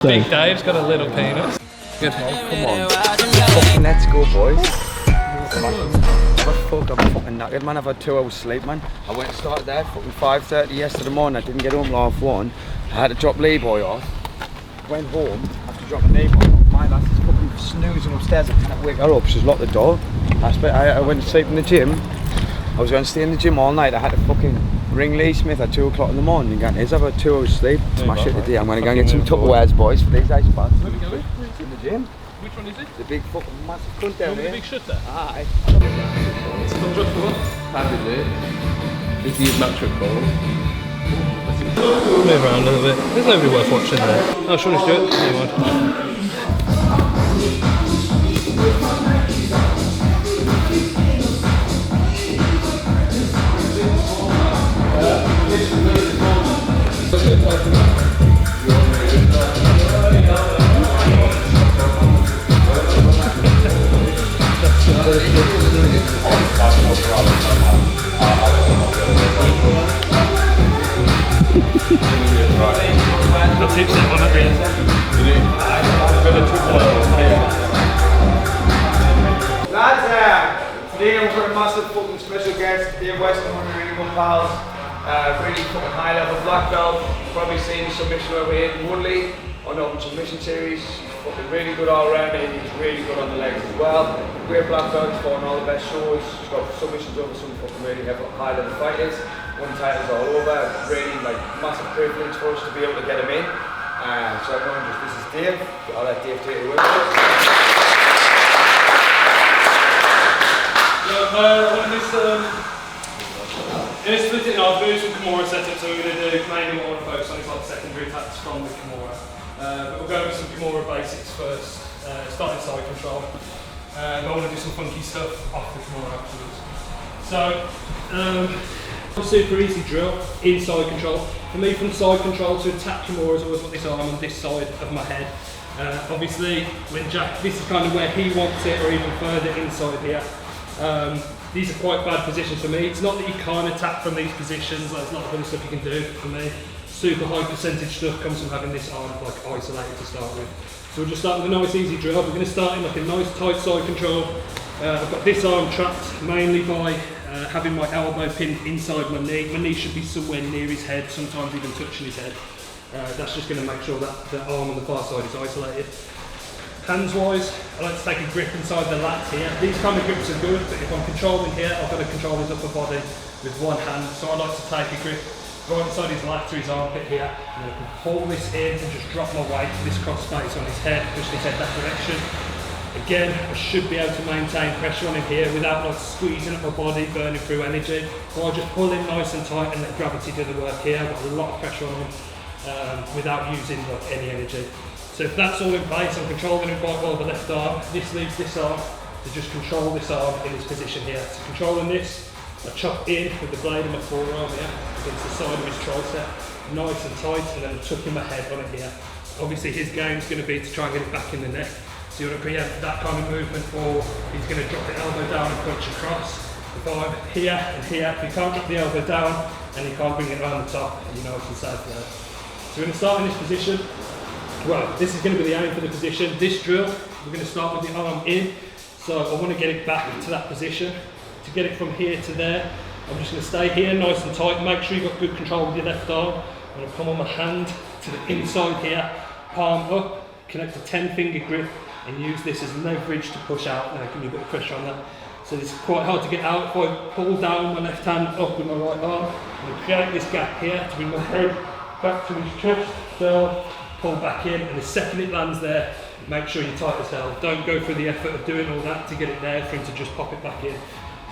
Big Dave's got a little penis. Good. Come on. Fucking let's go, boys. I'm fucking knackered, man. I've had 2 hours sleep, man. I went and started there fucking 5:30 yesterday morning. I didn't get home till 1:30. I had to drop Lee Boy off. Went home after dropping Lee Boy off. My lass is fucking snoozing upstairs. I can't wake her up. She's locked the door. I went to sleep in the gym. I was going to stay in the gym all night. I had to fucking ring Lee Smith at 2 o'clock in the morning and go, I've had 2 hours sleep. Smash it today. I'm going to go and get some Tupperwares, boys, for these ice baths. Where are we going? In the gym. Which one is it? The big fucking massive cunt down The there. big shutter? Aye. It's comes up for what? Rapidly. If you use natural call. Move around a little bit. There's nobody worth watching there. Oh, should we do it? Never mind. That's it, set one at the end. Lads, today we've got a massive fucking special guest, Dave Weston, one of the really good pals. Really fucking high level black belt. Probably seen his submission over here in Woodley on the Open Submission Series. He's fucking really good all round and he's really good on the legs as well. Great black belt, he's fought on all the best shows. He's got submissions over some fucking really high level fighters. Won titles all over. Really like massive privilege for us to be able to get him in. So everyone just, this is Dave. I'll let Dave take it away. In a split it off, we're going to do some Kimora setup, so we're going to do mainly what I want to focus on is like secondary attacks from the Kimora. But we'll go with some Kimora basics first, starting side control. But I want to do some funky stuff off the Kimora afterwards. So, super easy drill, inside control. For me, from side control to attack Kimora is always got this arm on this side of my head. Obviously, when Jack, this is kind of where he wants it, or even further inside here. These are quite bad positions for me. It's not that you can't attack from these positions, there's a lot of other stuff you can do for me. Super high percentage stuff comes from having this arm like isolated to start with. So we'll just start with a nice easy drill. We're going to start in like a nice tight side control. I've got this arm trapped mainly by having my elbow pinned inside my knee. My knee should be somewhere near his head, sometimes even touching his head. That's just going to make sure that the arm on the far side is isolated. Hands wise, I like to take a grip inside the lats here. These kind of grips are good, but if I'm controlling here, I've got to control his upper body with one hand. So I like to take a grip right inside his lat to his armpit here, and I can pull this in and just drop my weight to this cross space on his head, push his head that direction. Again, I should be able to maintain pressure on him here without like squeezing up my body, burning through energy. So I just pull him nice and tight and let gravity do the work here. I've got a lot of pressure on him without using like any energy. So if that's all in place, I'm controlling him quite well with the left arm. This leaves this arm to just control this arm in this position here. So controlling this, I chop in with the blade of my forearm here against the side of his tricep, nice and tight, and then I'm tucking my head on it here. Obviously his game's going to be to try and get it back in the neck. So you want to create that kind of movement, or he's going to drop the elbow down and punch across. If I'm here and here, if you can't drop the elbow down and you can't bring it around the top, you know it's safe there. So we're going to start in this position. Well, this is going to be the aim for the position. This drill, we're going to start with the arm in. So I want to get it back to that position. To get it from here to there, I'm just going to stay here nice and tight. Make sure you've got good control with your left arm. I'm going to come on my hand to the inside here, palm up, connect a 10-finger grip, and use this as leverage to push out. Now give me a bit of pressure on that. So it's quite hard to get out. If I pull down my left hand up with my right arm, I'm going to create this gap here to bring my head back to his chest, down, pull back in, and the second it lands there, make sure you're tight as hell. Don't go through the effort of doing all that to get it there for him to just pop it back in.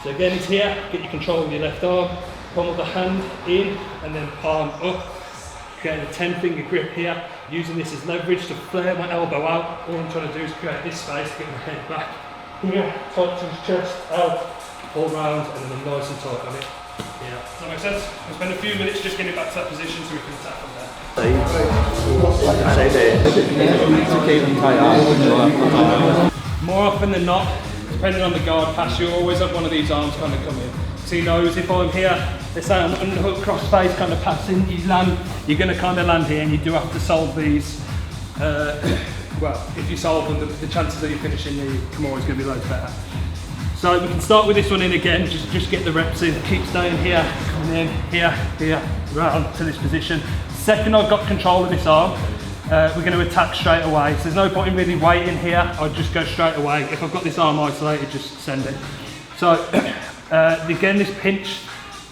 So again, it's here, get your control with your left arm, palm of the hand in, and then palm up. Getting a 10-finger grip here, using this as leverage to flare my elbow out. All I'm trying to do is create this space, get my head back here, tight to his chest, out, pull round, and then I'm nice and tight on it. Yeah, does that make sense? I'll spend a few minutes just getting back to that position so we can attack from there. More often than not, depending on the guard pass, you'll always have one of these arms kind of come in. So he knows if I'm here, let's say I'm underhook, cross face kind of passing, you land, you're going to kind of land here, and you do have to solve these well, if you solve them, the chances of you finishing the Kimura is going to be loads better. So we can start with this one in again, just get the reps in, keep staying here, coming in, here, round to this position. Second I've got control of this arm, we're going to attack straight away. So there's no point in really waiting here, I'll just go straight away. If I've got this arm isolated, just send it. So again, this pinch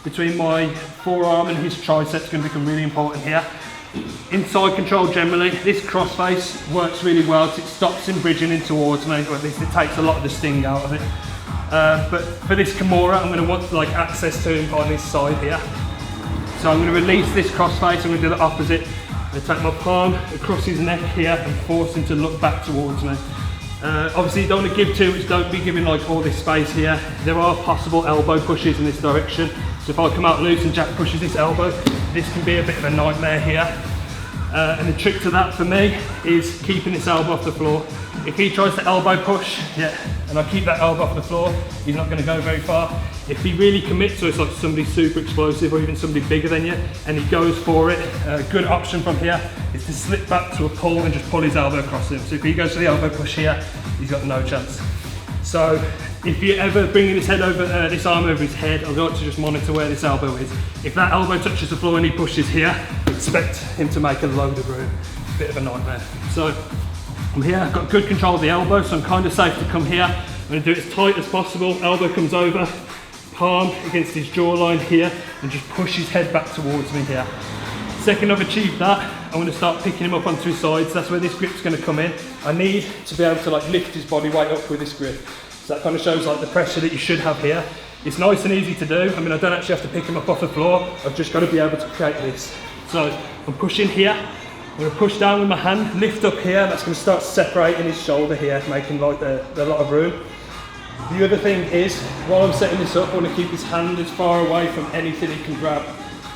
between my forearm and his tricep is going to become really important here. Inside control generally, this crossface works really well because it stops him bridging in towards me, or at least it takes a lot of the sting out of it. But for this Kimura, I'm going to want like access to him on his side here. So I'm going to release this crossface, I'm going to do the opposite. I'm going to take my palm across his neck here and force him to look back towards me. Obviously you don't want to give too much, don't be giving like all this space here. There are possible elbow pushes in this direction. So if I come out loose and Jack pushes this elbow, this can be a bit of a nightmare here. And the trick to that for me is keeping this elbow off the floor. If he tries to elbow push, and I keep that elbow off the floor, he's not going to go very far. If he really commits to it's like somebody super explosive or even somebody bigger than you, and he goes for it, a good option from here is to slip back to a pull and just pull his elbow across him. So if he goes for the elbow push here, he's got no chance. So if you're ever bringing his head over, this arm over his head, I'd like to just monitor where this elbow is. If that elbow touches the floor and he pushes here, expect him to make a load of room. Bit of a nightmare. So I'm here, I've got good control of the elbow, so I'm kind of safe to come here. I'm going to do it as tight as possible. Elbow comes over, palm against his jawline here, and just push his head back towards me here. Second I've achieved that, I'm going to start picking him up onto his sides. That's where this grip's going to come in. I need to be able to like lift his body weight up with this grip. So that kind of shows like the pressure that you should have here. It's nice and easy to do. I mean, I don't actually have to pick him up off the floor. I've just got to be able to create this. So I'm pushing here. I'm going to push down with my hand, lift up here. That's going to start separating his shoulder here, making like a lot of room. The other thing is, while I'm setting this up, I want to keep his hand as far away from anything he can grab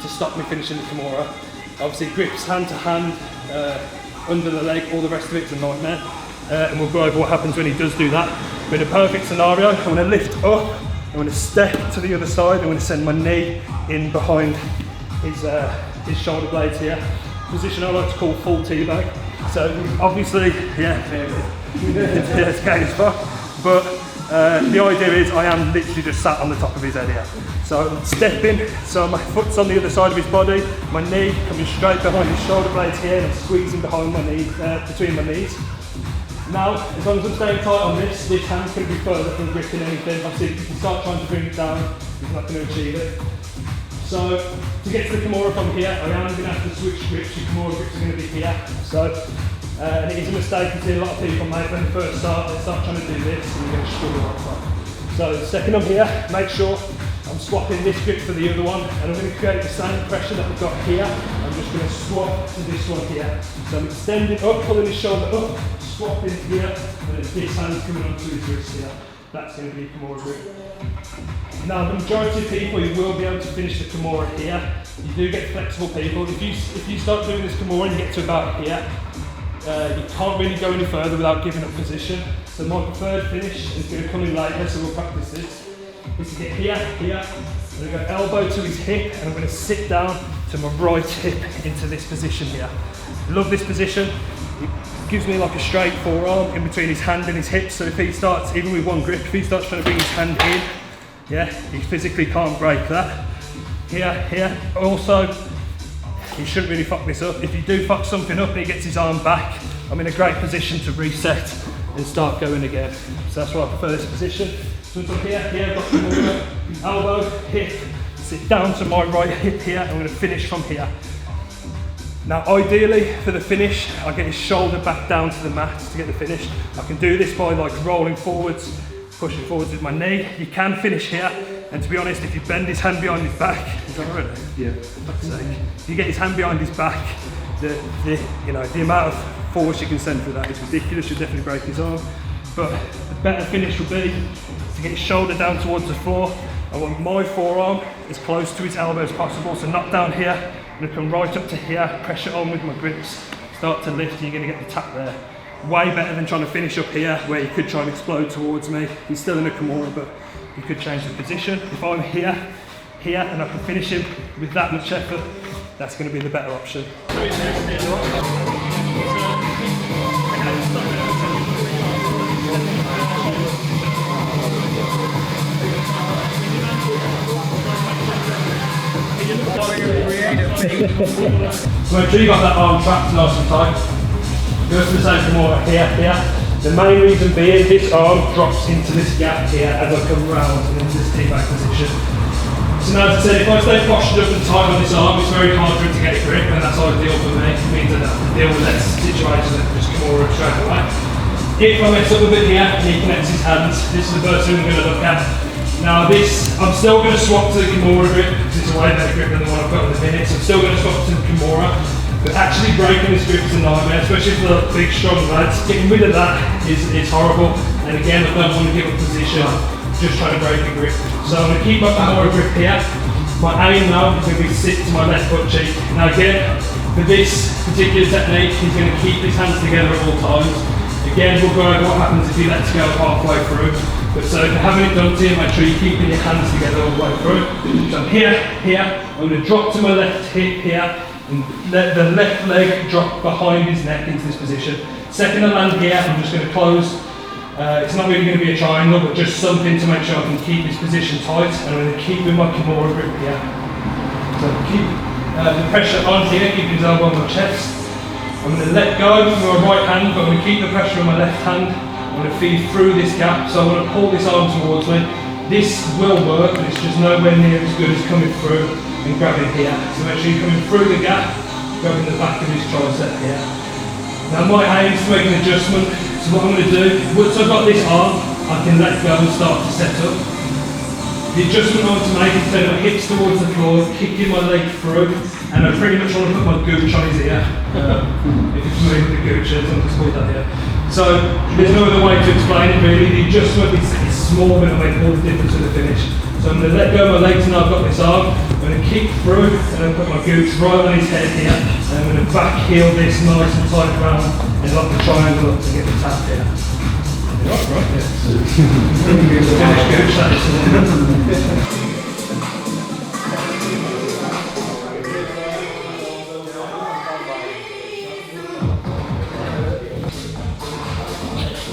to stop me finishing the Kimura. Obviously grips hand to hand, under the leg, all the rest of it's a nightmare. And we'll go over what happens when he does do that. But in a perfect scenario, I'm going to lift up, I'm going to step to the other side, I'm going to send my knee in behind his shoulder blades here. Position I like to call full teabag. So obviously, it's getting as fuck. But the idea is I am literally just sat on the top of his head here. So I'm stepping, so my foot's on the other side of his body, my knee coming straight behind his shoulder blades here, and I'm squeezing behind my knee, between my knees. Now, as long as I'm staying tight on this hand can be further from gripping anything. Obviously, if you can start trying to bring it down, he's not going to achieve it. So, to get to the Kimura from here, I am going to have to switch grips. Your Kimura grips are going to be here. So, and it is a mistake you see a lot of people make when they first start. They start trying to do this and you're going to struggle like that. So, second I'm here, make sure I'm swapping this grip for the other one, and I'm going to create the same pressure that we've got here. I'm just going to swap to this one here. So I'm extending up, pulling his shoulder up, swapping here, and then this hand coming onto his wrist here. That's going to be Kimura grip. Now, the majority of people, you will be able to finish the Kimura here. You do get flexible people. If you start doing this Kimura and you get to about here, you can't really go any further without giving up position. So my preferred finish is going to come in later, so we'll practice this. Is to get here, I'm going to go elbow to his hip, and I'm going to sit down to my right hip into this position here. Love this position. It gives me like a straight forearm in between his hand and his hip, so if he starts, even with one grip, if he starts trying to bring his hand in, he physically can't break that. Here. Also, he shouldn't really fuck this up. If you do fuck something up and he gets his arm back, I'm in a great position to reset and start going again. So that's why I prefer this position. So from here, I've got the elbow, hip, sit down to my right hip here, I'm going to finish from here. Now ideally for the finish, I'll get his shoulder back down to the mat to get the finish. I can do this by like rolling forwards, pushing forwards with my knee. You can finish here, and to be honest, if you bend his hand behind his back, is that right? Yeah. Fuck's sake. If you get his hand behind his back, the amount of force you can send through that is ridiculous. You'll definitely break his arm. But the better finish will be to get his shoulder down towards the floor. I want my forearm as close to his elbow as possible, so not down here. I'm going to come right up to here, pressure on with my grips, start to lift, and you're going to get the tap there. Way better than trying to finish up here, where you could try and explode towards me. He's still in a Kimura, but you could change the position. If I'm here, and I can finish him with that much effort, that's going to be the better option. So make sure you got that arm trapped nice and tight. Go for the same Kimura here, here. The main reason being this arm drops into this gap here as I come round and into this T-back position. So now, as I said, if I stay postured up and tight on this arm, it's very hard for it to get a grip, and that's ideal for me. It means I don't have to deal with less situations and just Kimura straight away. If I mess up a bit here and he connects his hands, this is the first thing I'm going to look at. Now this, I'm still going to swap to the Kimura grip, because it's a way better grip than the one I've got in the minute, so I'm still going to swap to the Kimura. But actually breaking this grip is a nightmare, especially for the big strong lads. Getting rid of that is horrible, and again I don't want to give up position, just trying to break the grip. So I'm going to keep my Kimura grip here. My aim now is going to be sit to my left butt cheek. Now again, for this particular technique, he's going to keep his hands together at all times. Again, we'll go over what happens if he lets go halfway through. But so if you're having it done to you, make sure you're keeping your hands together all the way through. So I'm here, here, I'm going to drop to my left hip here, and let the left leg drop behind his neck into this position. Second I land here, I'm just going to close. It's not really going to be a triangle, but just something to make sure I can keep this position tight, and I'm going to keep with my Kimura grip here. So keep the pressure on here, keep his elbow on my chest. I'm going to let go with my right hand, but I'm going to keep the pressure on my left hand. I'm going to feed through this gap, so I'm going to pull this arm towards me. This will work, but it's just nowhere near as good as coming through and grabbing here. So make sure you're coming through the gap, grabbing the back of his tricep here. Now my aim is to make an adjustment. So what I'm going to do, once I've got this arm, I can let go and start to set up. The adjustment I want to make is turn my hips towards the floor, kicking my leg through, and I pretty much want to put my gooch on his ear. If it's moving the gooch, I'm just call that here. So there's no other way to explain it really. The adjustment is small, but it'll make all the difference in the finish. So I'm going to let go of my legs now I've got this arm. I'm going to kick through and then put my gooch right on his head here. And I'm going to back heel this nice and tight round and lock the triangle up to get the tap here. Right, yes. Finish gooch, that is.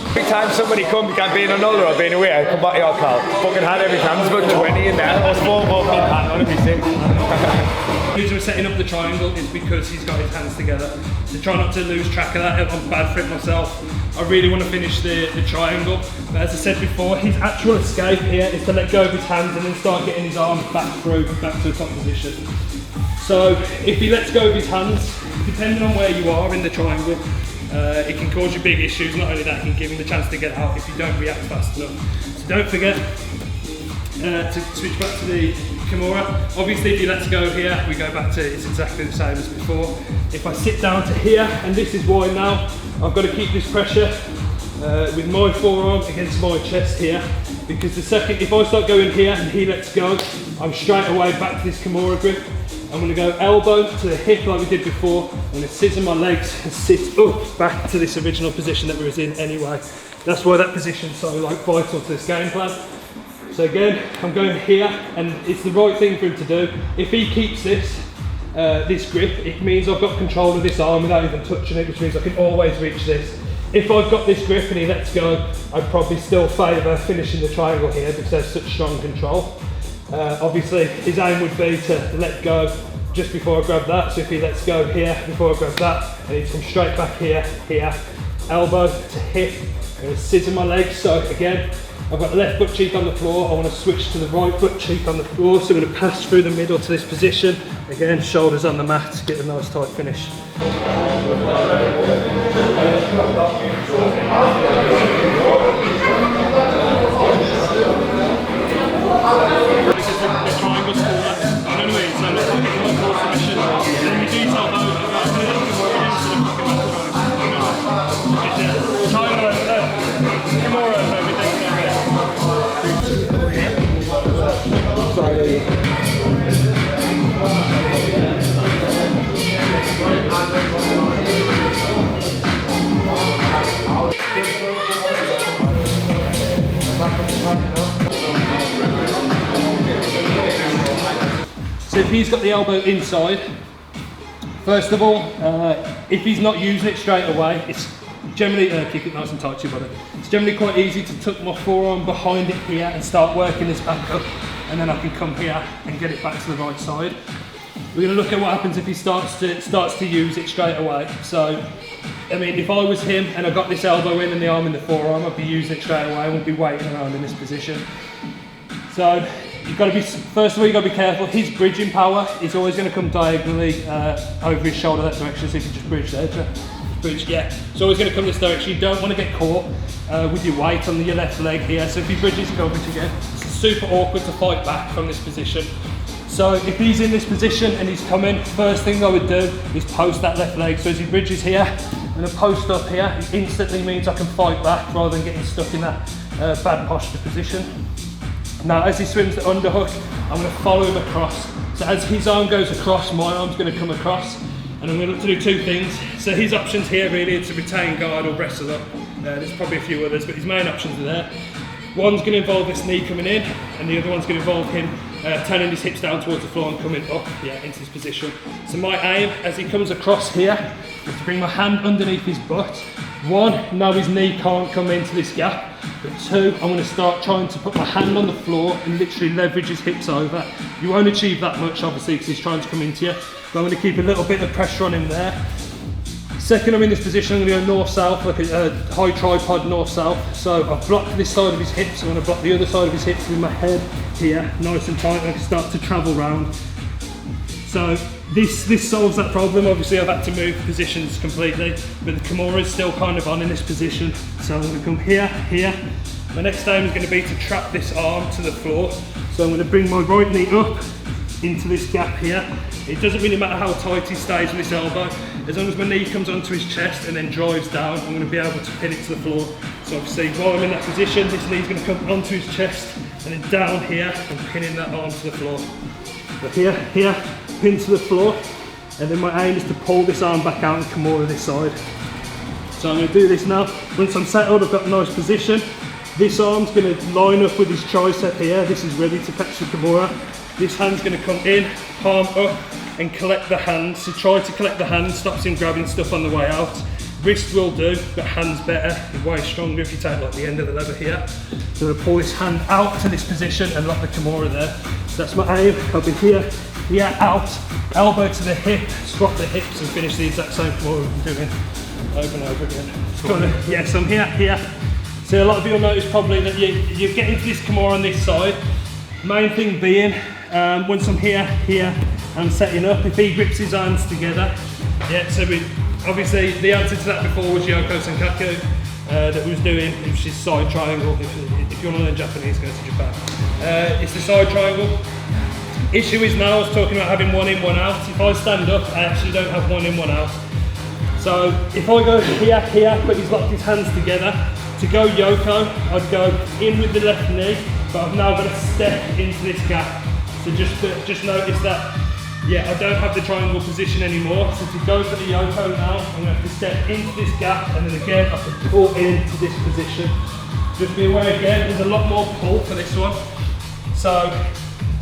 Every time somebody come, you can't be in another or being away, I come back to your call. Fucking had every time, there's about 20 in there. I was 4 4 hand on every six. The reason we're setting up the triangle is because he's got his hands together. So try not to lose track of that. I'm bad for it myself. I really want to finish the triangle. But as I said before, his actual escape here is to let go of his hands and then start getting his arms back through, back to the top position. So if he lets go of his hands, depending on where you are in the triangle, it can cause you big issues. Not only that, it can give him the chance to get out if you don't react fast enough. So don't forget to switch back to the Kimura. Obviously if he lets go here, we go back to it's exactly the same as before. If I sit down to here, and this is why now I've got to keep this pressure with my forearm against my chest here, because the second, if I start going here and he lets go, I'm straight away back to this Kimura grip. I'm going to go elbow to the hip like we did before. I'm going to scissor my legs and sit up back to this original position that we was in anyway. That's why that position's so vital to this game plan. So again, I'm going here, and it's the right thing for him to do. If he keeps this grip, it means I've got control of this arm without even touching it, which means I can always reach this. If I've got this grip and he lets go, I'd probably still favour finishing the triangle here because there's such strong control. Obviously his aim would be to let go just before I grab that, so if he lets go here before I grab that, I need to come straight back here, elbow to hip, I'm going to scissor my legs. So again, I've got the left butt cheek on the floor, I want to switch to the right butt cheek on the floor, so I'm going to pass through the middle to this position, again shoulders on the mat, get a nice tight finish. So if he's got the elbow inside, first of all, if he's not using it straight away, it's generally, keep it nice and tight to your body. It's generally quite easy to tuck my forearm behind it here and start working this back up, and then I can come here and get it back to the right side. we're going to look at what happens if he starts to use it straight away. So, I mean, if I was him and I got this elbow in and the arm in the forearm, I'd be using it straight away. I wouldn't be waiting around in this position. So, you've got to be, first of all, you've got to be careful. His bridging power is always going to come diagonally over his shoulder that direction. So if you just bridge there, bridge, yeah. It's always going to come this direction. You don't want to get caught with your weight on your left leg here. So if he bridges coverage again, it's super awkward to fight back from this position. So if he's in this position and he's coming, first thing I would do is post that left leg. So as he bridges here and a post up here, it instantly means I can fight back rather than getting stuck in that bad posture position. Now as he swims the underhook, I'm going to follow him across. So as his arm goes across, my arm's going to come across, and I'm going to look to do two things. So his options here really are to retain guard or wrestle up. There's probably a few others, but his main options are there. One's going to involve this knee coming in, and the other one's going to involve him turning his hips down towards the floor and coming up, into his position. So my aim as he comes across here is to bring my hand underneath his butt. One, now his knee can't come into this gap. But two, I'm going to start trying to put my hand on the floor and literally leverage his hips over. You won't achieve that much obviously because he's trying to come into you, but I'm going to keep a little bit of pressure on him there. Second, I'm in this position, I'm going to go north-south, like a high tripod north-south. So I've blocked this side of his hips, I'm going to block the other side of his hips with my head here, nice and tight, and I can start to travel round. So this solves that problem. Obviously I've had to move positions completely, but the Kimura is still kind of on in this position. So I'm going to come here, here. My next aim is going to be to trap this arm to the floor. So I'm going to bring my right knee up into this gap here. It doesn't really matter how tight he stays with this elbow, as long as my knee comes onto his chest and then drives down, I'm going to be able to pin it to the floor. So obviously while I'm in that position, this knee's going to come onto his chest and then down here and pinning that arm to the floor. So here, here, pin to the floor, and then my aim is to pull this arm back out and Kimura this side. So I'm going to do this now. Once I'm settled, I've got a nice position. This arm's going to line up with his tricep here. This is ready to catch the Kimura. This hand's going to come in, palm up, and collect the hand. So try to collect the hand, stops him grabbing stuff on the way out. Wrist will do, but hand's better, way stronger if you take like the end of the lever here. So I'm going to pull this hand out to this position and lock the Kimura there. So that's my aim. I'll be here, here, out, elbow to the hip, squat the hips and finish the exact same Kimura we've been doing over and over again. Yes, I'm here, here. So a lot of you will notice probably that you get into this Kimura on this side. Main thing being, once I'm here, here, I'm setting up, if he grips his hands together, so obviously the answer to that before was Yoko Senkaku, that was doing, which is side triangle. If you want to learn Japanese, go to Japan. It's the side triangle. Issue is now, I was talking about having one in, one out. If I stand up, I actually don't have one in, one out. So if I go here, here, but he's locked his hands together, to go Yoko, I'd go in with the left knee, but I've now got to step into this gap. So just notice that, I don't have the triangle position anymore. So to go for the Yoko now, I'm going to have to step into this gap, and then again I can pull into this position. Just be aware again, there's a lot more pull for this one. So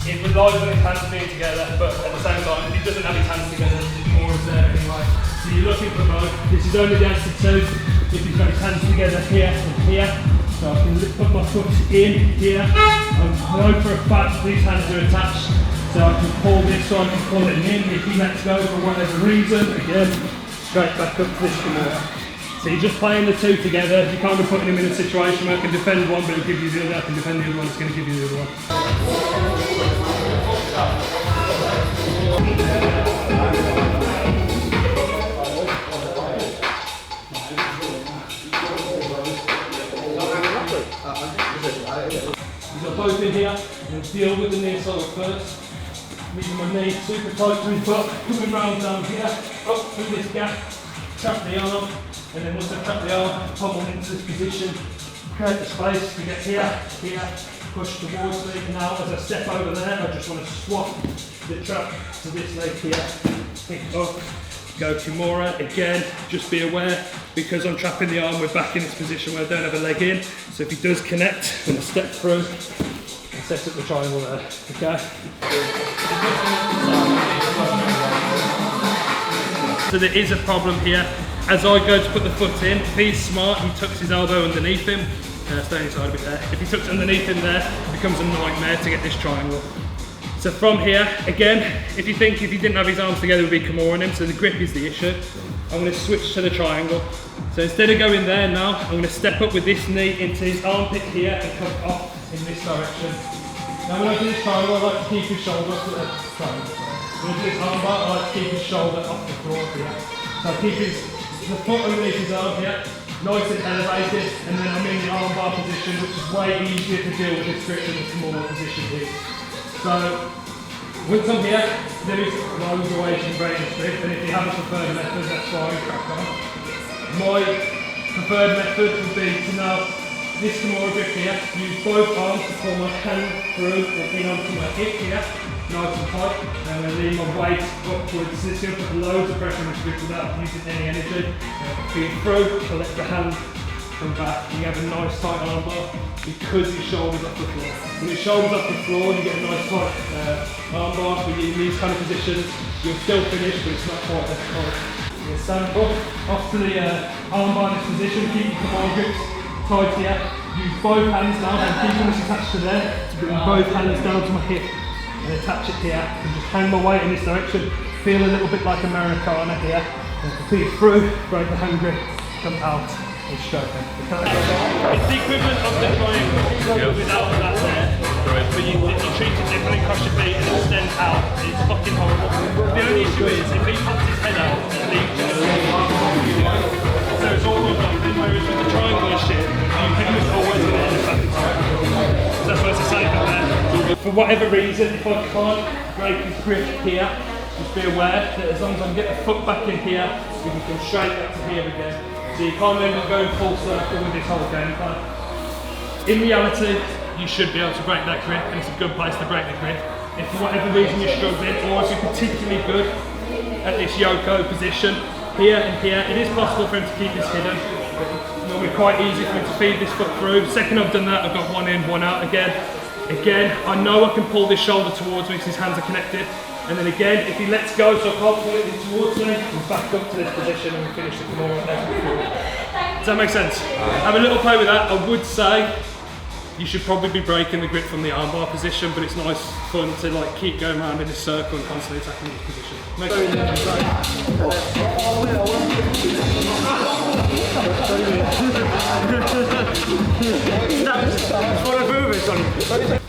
it relies on his hands being together, but at the same time, if he doesn't have his hands together, there's more is there anyway. So you're looking for both. This is only the answer to if he's got his hands together here and here. So I can put my foot in here. I know for a fact these hands are attached, so I can pull this one and pull it in. If he lets go for whatever reason, again, straight back up to this Kimura. So you're just playing the two together. You're kind of putting him in a situation where I can defend one, but it'll give you the other. I can defend the other one, it's going to give you the other one. Got both in here, and deal with the near side first. Moving my knee super tight to his butt, coming round down here, up through this gap, trap the arm, and then once I trap the arm, pummel into this position, create the space to get here, here, push towards me. Now as I step over there, I just want to swap the trap to this leg here, pick it up, go Kimura. Again, just be aware, because I'm trapping the arm, we're back in this position where I don't have a leg in. So if he does connect, I'm going to step through and set up the triangle there, okay? So there is a problem here. As I go to put the foot in, if he's smart, he tucks his elbow underneath him. Stay inside a bit there. If he tucks underneath him there, it becomes a nightmare to get this triangle. So from here, again, if you didn't have his arms together, it would be Kimura on him, so the grip is the issue. I'm going to switch to the triangle. So instead of going there now, I'm going to step up with this knee into his armpit here and come off in this direction. Now when I do this triangle, I like to keep his shoulder off the triangle. When I do this armbar, I like to keep his shoulder off the floor here. So I keep the foot underneath his arm here, nice and elevated, and then I'm in the armbar position, which is way easier to deal with this grip than the smaller position here. So once I'm here, there is loads of ways you can break this grip, and if you have a preferred method, that's fine, crack on. My preferred method would be to now this Kimura grip here, use both arms to pull my hand through and in onto my hip here, nice and tight, and then lean my weight upwards. This is going to put loads of pressure on this grip without using any energy. Feed through to let the hand come back. You have a nice tight armbar because your shoulder's off the floor. When your shoulder's off the floor, you get a nice tight armbar. When you're in these kind of positions, you'll still finish, but it's not quite as tight. You stand up, off to the armbar in this position, keep your Kimura grips tight here. Use both hands now, and keeping this attached to there, to bring both hands down to my hip and attach it here, and just hang my weight in this direction. Feel a little bit like Americana here, and complete through, break the hand grip, come out, and stroke it. It's the equivalent of the triangle without that there, but you treat it differently, cross your feet and extend out. It's fucking horrible. The only issue is if he pops his head out, it leaves you. So it's all good jumping, whereas with the triangle and shit, you pretty much always going to end up back. So that's why it's a safe out there. For whatever reason, if I can't break his grip here, just be aware that as long as I can get the foot back in here, we can come straight back to here again. So you can't end up going full circle with this whole game plan. In reality, you should be able to break that grip, and it's a good place to break the grip. If for whatever reason you're struggling, or if you're particularly good at this Yoko position, here and here, it is possible for him to keep this hidden, but it's normally quite easy for him to feed this foot through. Second I've done that, I've got one in, one out again. Again, I know I can pull this shoulder towards me because his hands are connected. And then again, if he lets go, so I can't pull it towards me, we're back up to this position and we finish the Kimura there. Does that make sense? Have a little play with that. I would say you should probably be breaking the grip from the armbar position, but it's nice fun to like keep going around in this circle and constantly attacking this position. That's what I move it on.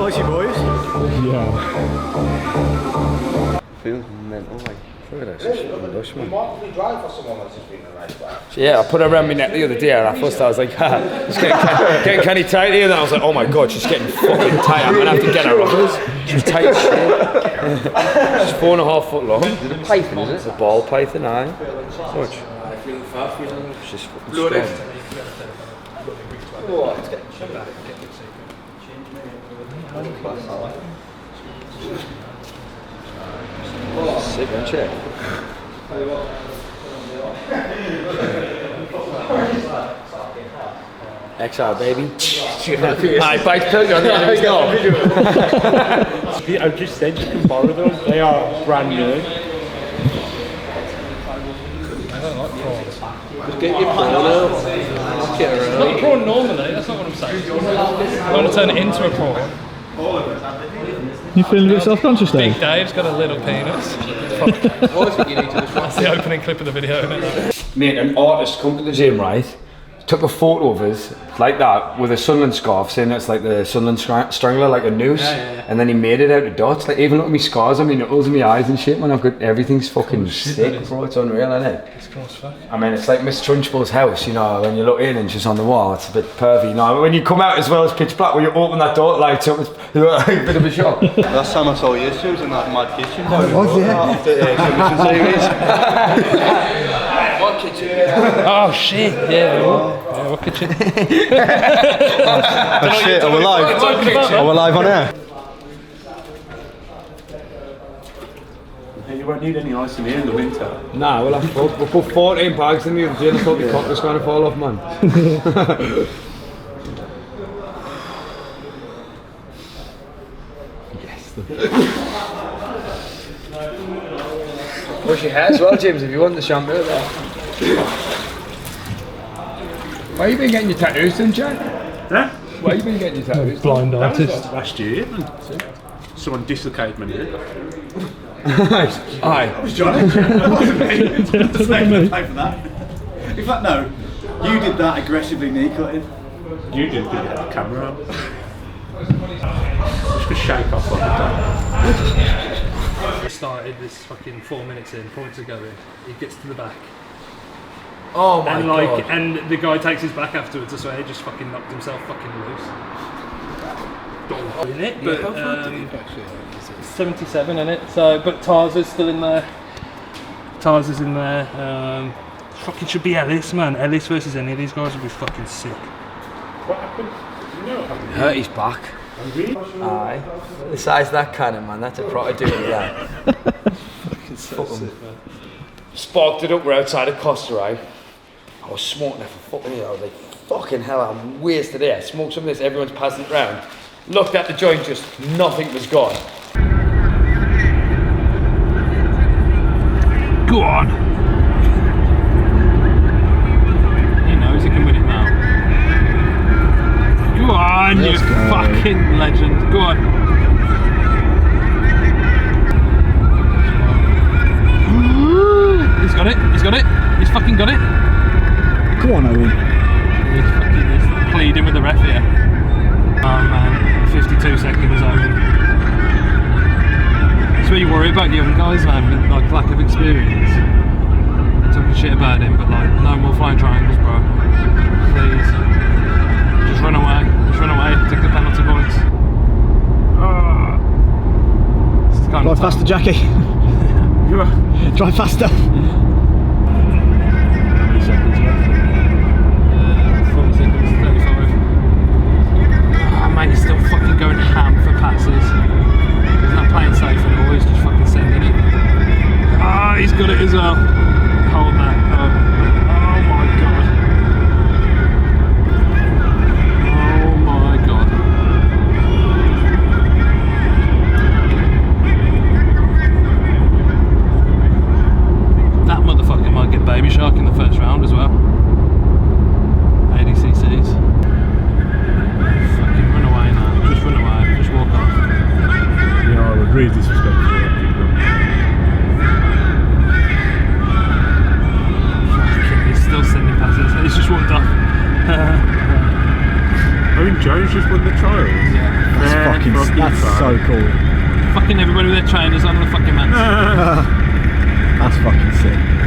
Spicy boys. Yeah. Feels mental, like. Look at this. Lush, man. Remarkably dry for someone that's just been a nice bar. Yeah, I put her around my neck the other day and at first I was like, ha, it's getting Kenny tight here. And I was like, oh my god, she's getting fucking tight. I'm gonna have to get her off. She's tight as shit. She's 4.5 foot long. Python, is it? It's a ball python, aye. How much? She's fucking strong. Sick, isn't she? Exile, baby. I bite pilger on the end of his knob. I've just said you can borrow them. They are brand new. I don't like prawns. Just get your prawn out. Get her Not a prawn normally, that's not what I'm saying. I want to turn it into a prawn. You feeling a bit self-conscious there? Big Dave's got a little penis. That's the opening clip of the video, isn't it? Mate, an artist come to the gym, right? Took a photo of us like that with a Sunderland scarf, saying it's like the Sunderland strangler, like a noose. And then he made it out of dots. Like, even look at me scars on me knuckles and my eyes and shit, man. I've got everything's fucking sick, bro. It's unreal, isn't it? It's cool as fuck. I mean, it's like Miss Trunchbull's house, you know, when you look in and she's on the wall, it's a bit pervy, you know. When you come out as well as pitch black, when you open that door, it lights up, it's a bit of a shock. Last time I saw you, she was in that mad kitchen. What kitchen? Oh shit, yeah. What kitchen? Oh shit, are we live? Are we live on air? You won't need any ice in here in the winter. Nah, we'll put 14 bags in the other day and I thought the cock was going to fall off, man. Wash your hair as well, James, if you want the shampoo there. Why have you been getting your tattoos then, Jack? Huh? Why have you been getting your tattoos? Blind That was artist. last year. Someone dislocated my knee. Aye. It was Johnny. It wasn't me. Just making a pay for that. In fact, no. You did that aggressively knee cutting. You did the camera on. Just to shake off like a dog. Started this fucking 4 minutes in, points are going. He gets to the back. Oh my god. And the guy takes his back afterwards, I swear, he just fucking knocked himself fucking loose. In it, but 77 in it. So, but Tarza's still in there. Tarza's in there. Fucking should be Ellis, man. Ellis versus any of these guys would be fucking sick. What happened? You know what happened? Hurt his back. Aye. The size of that cannon, man, that's a proper dude, that. Fucking so sick, man. Sparked it up, we're outside of Costa, right? I was smoking there for fucking I was like, fucking hell, I'm wasted here. Smoked some of this, everyone's passing it round. Looked at the joint, just nothing was gone. Go on! He knows he can win it now. Go on, you fucking legend. Go on. He's got it. He's got it. He's fucking got it. Come on, Owen. He's pleading with the ref here. Oh man, 52 seconds, Owen. That's what you worry about young guys, man, with like lack of experience. Talking shit about him, but like, no more flying triangles, bro. Please. Just run away. Just run away. Take the penalty points. Drive faster, Jackie. Drive faster. 40 seconds left. 40 seconds, 35. Ah, mate, he's still fucking going ham for passes. He's not playing safe at all, he's just fucking sending it. Ah, he's got it as well. Hold that. Oh my god. Oh my god. That motherfucker might get Baby Shark in the first round as well. 80 cc's. Fucking run away now. Just run away. Just walk off. Yeah, I would really disrespectful. He's still sending passes. He's just walked off. Owen Jones just won the trials. That's so cool. Fucking everybody with their trainers on the fucking man. That's fucking sick.